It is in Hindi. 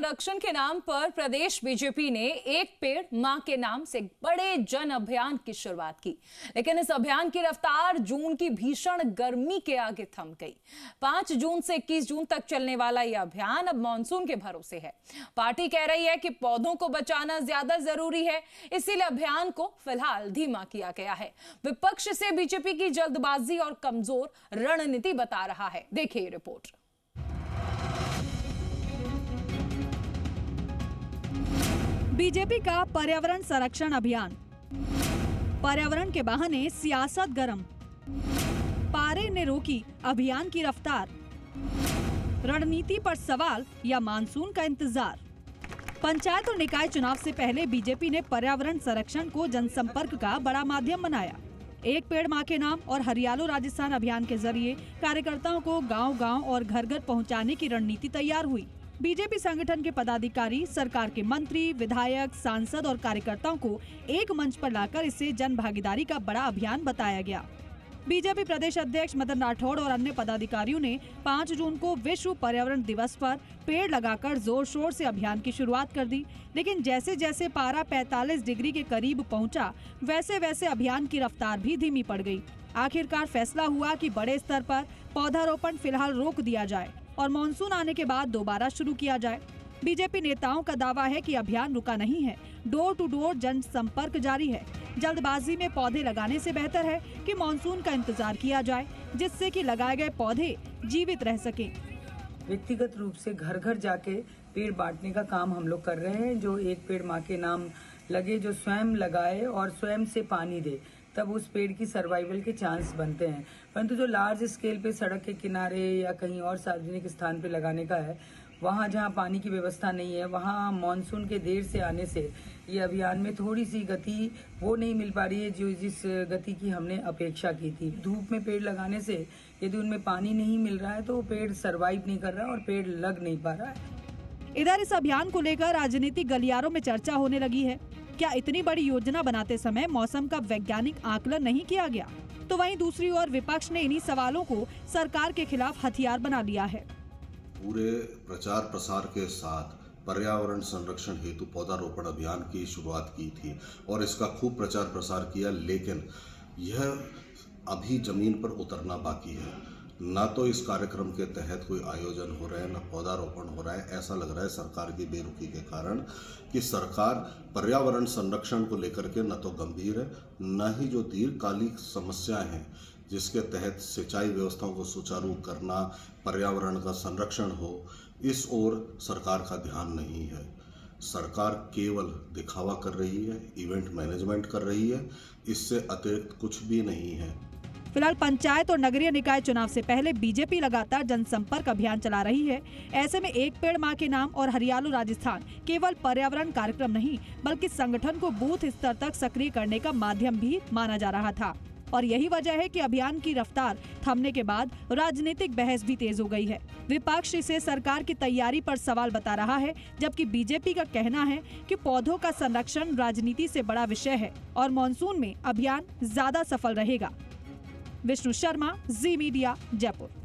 संरक्षण के नाम पर प्रदेश बीजेपी ने एक पेड़ मां के नाम से बड़े जन अभियान की शुरुआत की, लेकिन इस अभियान की रफ्तार जून की भीषण गर्मी के आगे थम गई। 5 जून से 21 जून तक चलने वाला यह अभियान अब मानसून के भरोसे है। पार्टी कह रही है कि पौधों को बचाना ज्यादा जरूरी है, इसीलिए अभियान को फिलहाल धीमा किया गया है। विपक्ष इसे बीजेपी की जल्दबाजी और कमजोर रणनीति बता रहा है। देखिए रिपोर्ट। बीजेपी का पर्यावरण संरक्षण अभियान। पर्यावरण के बहाने सियासत गरम। पारे ने रोकी अभियान की रफ्तार। रणनीति पर सवाल या मानसून का इंतजार। पंचायत और निकाय चुनाव से पहले बीजेपी ने पर्यावरण संरक्षण को जनसंपर्क का बड़ा माध्यम बनाया। एक पेड़ मां के नाम और हरियालो राजस्थान अभियान के जरिए कार्यकर्ताओं को गांव-गांव और घर-घर पहुंचाने की रणनीति तैयार हुई। बीजेपी संगठन के पदाधिकारी, सरकार के मंत्री, विधायक, सांसद और कार्यकर्ताओं को एक मंच पर लाकर इसे जन भागीदारी का बड़ा अभियान बताया गया। बीजेपी प्रदेश अध्यक्ष मदन राठौड़ और अन्य पदाधिकारियों ने 5 जून को विश्व पर्यावरण दिवस पर पेड़ लगाकर जोर शोर से अभियान की शुरुआत कर दी, लेकिन जैसे जैसे पारा 45 डिग्री के करीब पहुंचा, वैसे वैसे अभियान की रफ्तार भी धीमी पड़ गई। आखिरकार फैसला हुआ कि बड़े स्तर पर पौधारोपण फिलहाल रोक दिया जाए और मानसून आने के बाद दोबारा शुरू किया जाए। बीजेपी नेताओं का दावा है कि अभियान रुका नहीं है, डोर टू डोर जन संपर्क जारी है। जल्दबाजी में पौधे लगाने से बेहतर है कि मानसून का इंतजार किया जाए, जिससे कि लगाए गए पौधे जीवित रह सकें। व्यक्तिगत रूप से घर घर जाके पेड़ बांटने का काम हम लोग कर रहे हैं। जो एक पेड़ माँ के नाम लगे, जो स्वयं लगाए और स्वयं से पानी दे, तब उस पेड़ की सर्वाइवल के चांस बनते हैं। परंतु जो लार्ज स्केल पे सड़क के किनारे या कहीं और सार्वजनिक स्थान पे लगाने का है, वहाँ जहाँ पानी की व्यवस्था नहीं है, वहाँ मानसून के देर से आने से ये अभियान में थोड़ी सी गति वो नहीं मिल पा रही है जो जिस गति की हमने अपेक्षा की थी। धूप में पेड़ लगाने से यदि उनमें पानी नहीं मिल रहा है तो वो पेड़ सर्वाइव नहीं कर रहा और पेड़ लग नहीं पा रहा है। इधर इस अभियान को लेकर राजनीतिक गलियारों में चर्चा होने लगी है। क्या इतनी बड़ी योजना बनाते समय मौसम का वैज्ञानिक आकलन नहीं किया गया? तो वहीं दूसरी ओर विपक्ष ने इन्हीं सवालों को सरकार के खिलाफ हथियार बना लिया है। पूरे प्रचार प्रसार के साथ पर्यावरण संरक्षण हेतु पौधारोपण अभियान की शुरुआत की थी और इसका खूब प्रचार प्रसार किया, लेकिन यह अभी जमीन पर उतरना बाकी है। ना तो इस कार्यक्रम के तहत कोई आयोजन हो रहा है, ना पौधारोपण हो रहा है। ऐसा लग रहा है सरकार की बेरुखी के कारण कि सरकार पर्यावरण संरक्षण को लेकर के न तो गंभीर है, न ही जो दीर्घकालिक समस्याएं हैं जिसके तहत सिंचाई व्यवस्थाओं को सुचारू करना, पर्यावरण का संरक्षण हो, इस ओर सरकार का ध्यान नहीं है। सरकार केवल दिखावा कर रही है, इवेंट मैनेजमेंट कर रही है, इससे अतिरिक्त कुछ भी नहीं है। फिलहाल पंचायत और नगरीय निकाय चुनाव से पहले बीजेपी लगातार जनसंपर्क अभियान चला रही है। ऐसे में एक पेड़ मां के नाम और हरियालो राजस्थान केवल पर्यावरण कार्यक्रम नहीं, बल्कि संगठन को बूथ स्तर तक सक्रिय करने का माध्यम भी माना जा रहा था। और यही वजह है कि अभियान की रफ्तार थमने के बाद राजनीतिक बहस भी तेज हो गई है। विपक्ष इसे सरकार की तैयारी पर सवाल बता रहा है, जबकि बीजेपी का कहना है कि पौधों का संरक्षण राजनीति से बड़ा विषय है और मानसून में अभियान ज्यादा सफल रहेगा। विष्णु शर्मा, जी मीडिया, जयपुर।